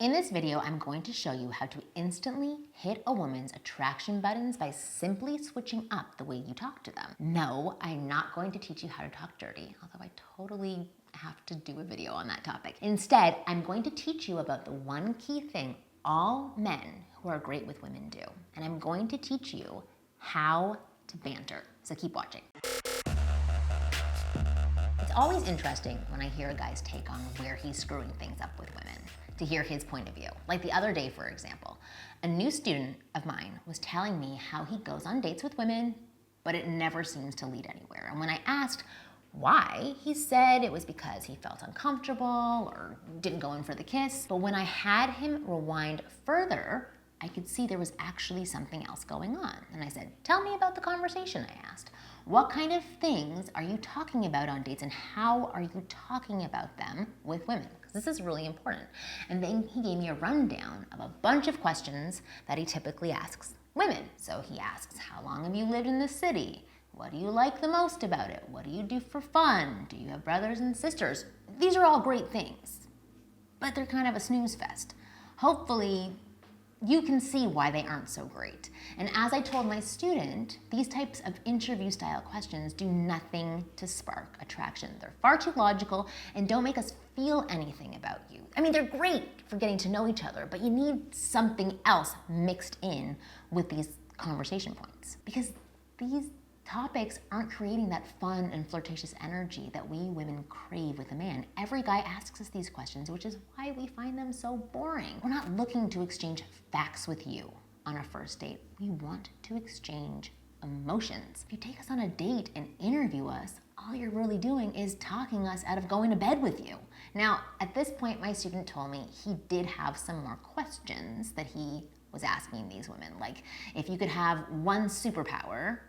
In this video, I'm going to show you how to instantly hit a woman's attraction buttons by simply switching up the way you talk to them. No, I'm not going to teach you how to talk dirty, although I totally have to do a video on that topic. Instead, I'm going to teach you about the one key thing all men who are great with women do. And I'm going to teach you how to banter. So keep watching. It's always interesting when I hear a guy's take on where he's screwing things up with women, to hear his point of view. Like the other day, for example, a new student of mine was telling me how he goes on dates with women, but it never seems to lead anywhere. And when I asked why, he said it was because he felt uncomfortable or didn't go in for the kiss. But when I had him rewind further, I could see there was actually something else going on. And I said, tell me about the conversation, I asked. What kind of things are you talking about on dates, and how are you talking about them with women? Because this is really important. And then he gave me a rundown of a bunch of questions that he typically asks women. So he asks, how long have you lived in this city? What do you like the most about it? What do you do for fun? Do you have brothers and sisters? These are all great things, but they're kind of a snooze fest. Hopefully, you can see why they aren't so great. And as I told my student, these types of interview style questions do nothing to spark attraction. They're far too logical and don't make us feel anything about you. I mean, they're great for getting to know each other, but you need something else mixed in with these conversation points, because these topics aren't creating that fun and flirtatious energy that we women crave with a man. Every guy asks us these questions, which is why we find them so boring. We're not looking to exchange facts with you on a first date. We want to exchange emotions. If you take us on a date and interview us, all you're really doing is talking us out of going to bed with you. Now, at this point, my student told me he did have some more questions that he was asking these women. Like, if you could have one superpower,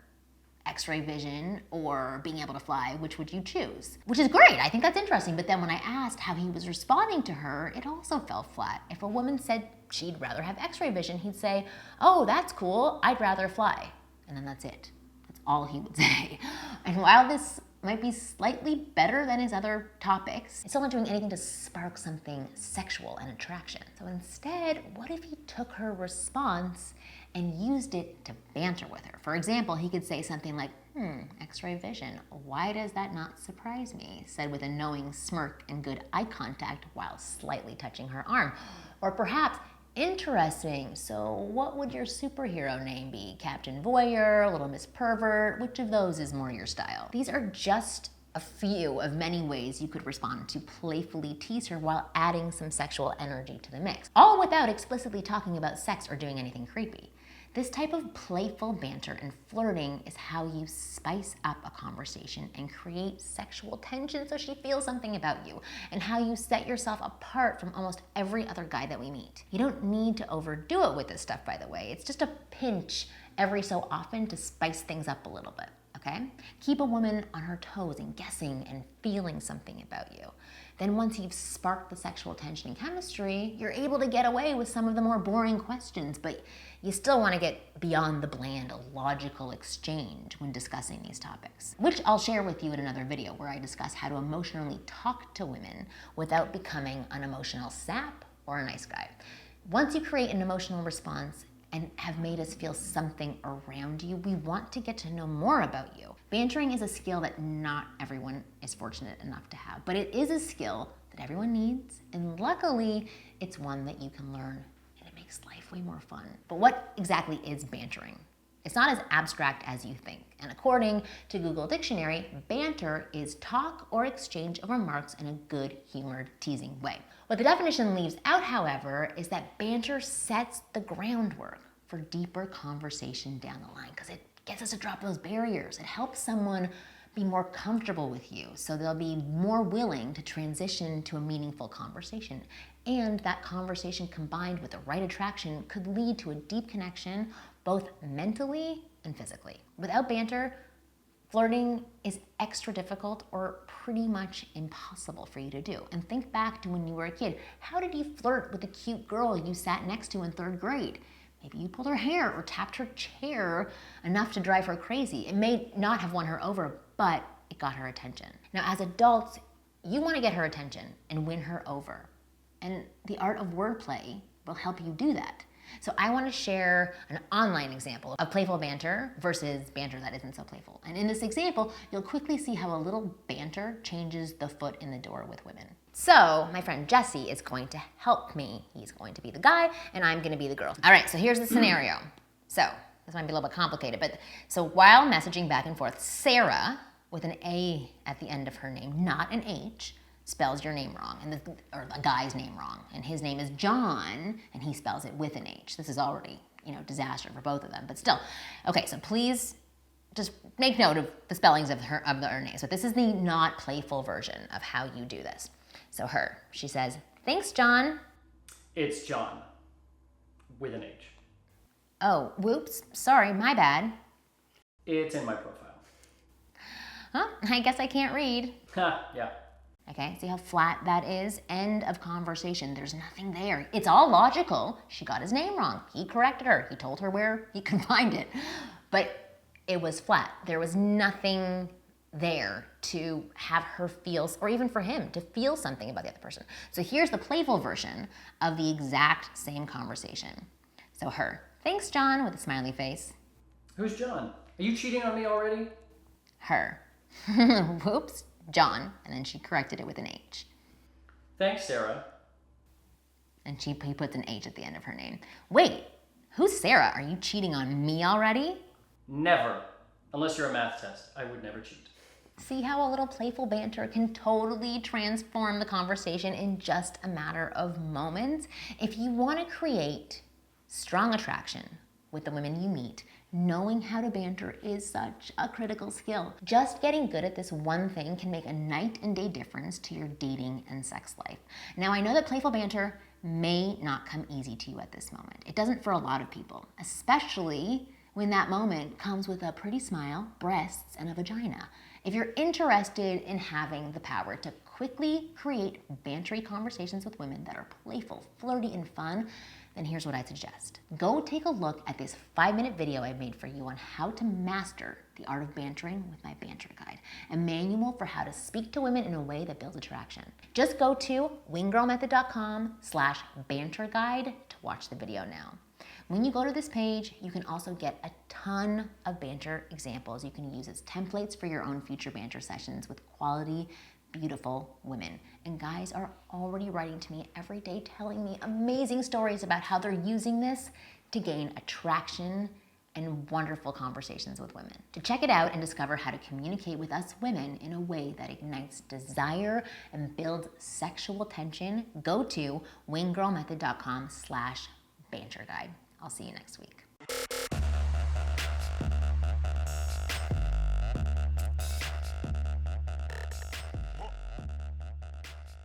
X-ray vision or being able to fly, which would you choose? Which is great, I think that's interesting. But then when I asked how he was responding to her, it also fell flat. If a woman said she'd rather have X-ray vision, he'd say, oh, that's cool, I'd rather fly. And then that's it. That's all he would say. And while this might be slightly better than his other topics, it's still not doing anything to spark something sexual and attraction. So instead, what if he took her response and used it to banter with her? For example, he could say something like, X-ray vision, why does that not surprise me? Said with a knowing smirk and good eye contact while slightly touching her arm. Or perhaps, interesting, so what would your superhero name be? Captain Voyeur, Little Miss Pervert, which of those is more your style? These are just a few of many ways you could respond to playfully tease her while adding some sexual energy to the mix, all without explicitly talking about sex or doing anything creepy. This type of playful banter and flirting is how you spice up a conversation and create sexual tension so she feels something about you, and how you set yourself apart from almost every other guy that we meet. You don't need to overdo it with this stuff, by the way. It's just a pinch every so often to spice things up a little bit, okay? Keep a woman on her toes and guessing and feeling something about you. Then once you've sparked the sexual tension and chemistry, you're able to get away with some of the more boring questions, but you still want to get beyond the bland, logical exchange when discussing these topics, which I'll share with you in another video where I discuss how to emotionally talk to women without becoming an emotional sap or a nice guy. Once you create an emotional response and have made us feel something around you, we want to get to know more about you. Bantering is a skill that not everyone is fortunate enough to have, but it is a skill that everyone needs, and luckily, it's one that you can learn, and it makes life way more fun. But what exactly is bantering? It's not as abstract as you think, and according to Google Dictionary, banter is talk or exchange of remarks in a good-humored, teasing way. What the definition leaves out, however, is that banter sets the groundwork for deeper conversation down the line, because it gets us to drop those barriers. It helps someone be more comfortable with you, so they'll be more willing to transition to a meaningful conversation. And that conversation combined with the right attraction could lead to a deep connection, both mentally and physically. Without banter, flirting is extra difficult or pretty much impossible for you to do. And think back to when you were a kid. How did you flirt with the cute girl you sat next to in 3rd grade? Maybe you pulled her hair or tapped her chair enough to drive her crazy. It may not have won her over, but it got her attention. Now, as adults, you want to get her attention and win her over. And the art of wordplay will help you do that. So I want to share an online example of playful banter versus banter that isn't so playful. And in this example, you'll quickly see how a little banter changes the foot in the door with women. So my friend Jesse is going to help me. He's going to be the guy and I'm going to be the girl. All right, so here's the scenario. So this might be a little bit complicated, but so while messaging back and forth, Sarah, with an A at the end of her name, not an H, spells your name wrong, or the guy's name wrong, and his name is John, and he spells it with an H. This is already, disaster for both of them, but still. Okay, so please just make note of the spellings of their names. So this is the not playful version of how you do this. So she says, "Thanks, John." It's John, with an H. Oh, whoops, sorry, my bad. It's in my profile. Huh, I guess I can't read. Ha, yeah. Okay, see how flat that is? End of conversation. There's nothing there. It's all logical. She got his name wrong. He corrected her. He told her where he could find it. But it was flat. There was nothing there to have her feel, or even for him to feel something about the other person. So here's the playful version of the exact same conversation. So "Thanks, John," with a smiley face. Who's John? Are you cheating on me already? Whoops. John, and then she corrected it with an H. Thanks, Sarah. And he puts an H at the end of her name. Wait, who's Sarah? Are you cheating on me already? Never. Unless you're a math test. I would never cheat. See how a little playful banter can totally transform the conversation in just a matter of moments? If you want to create strong attraction with the women you meet, knowing how to banter is such a critical skill. Just getting good at this one thing can make a night and day difference to your dating and sex life. Now, I know that playful banter may not come easy to you at this moment. It doesn't for a lot of people, especially when that moment comes with a pretty smile, breasts, and a vagina. If you're interested in having the power to quickly create bantery conversations with women that are playful, flirty, and fun, then here's what I'd suggest. Go take a look at this 5-minute video I made for you on how to master the art of bantering with my Banter Guide, a manual for how to speak to women in a way that builds attraction. Just go to winggirlmethod.com/banterguide to watch the video now. When you go to this page, you can also get a ton of banter examples you can use as templates for your own future banter sessions with quality, beautiful women. And guys are already writing to me every day telling me amazing stories about how they're using this to gain attraction and wonderful conversations with women. To check it out and discover how to communicate with us women in a way that ignites desire and builds sexual tension, go to winggirlmethod.com/banterguide. I'll see you next week.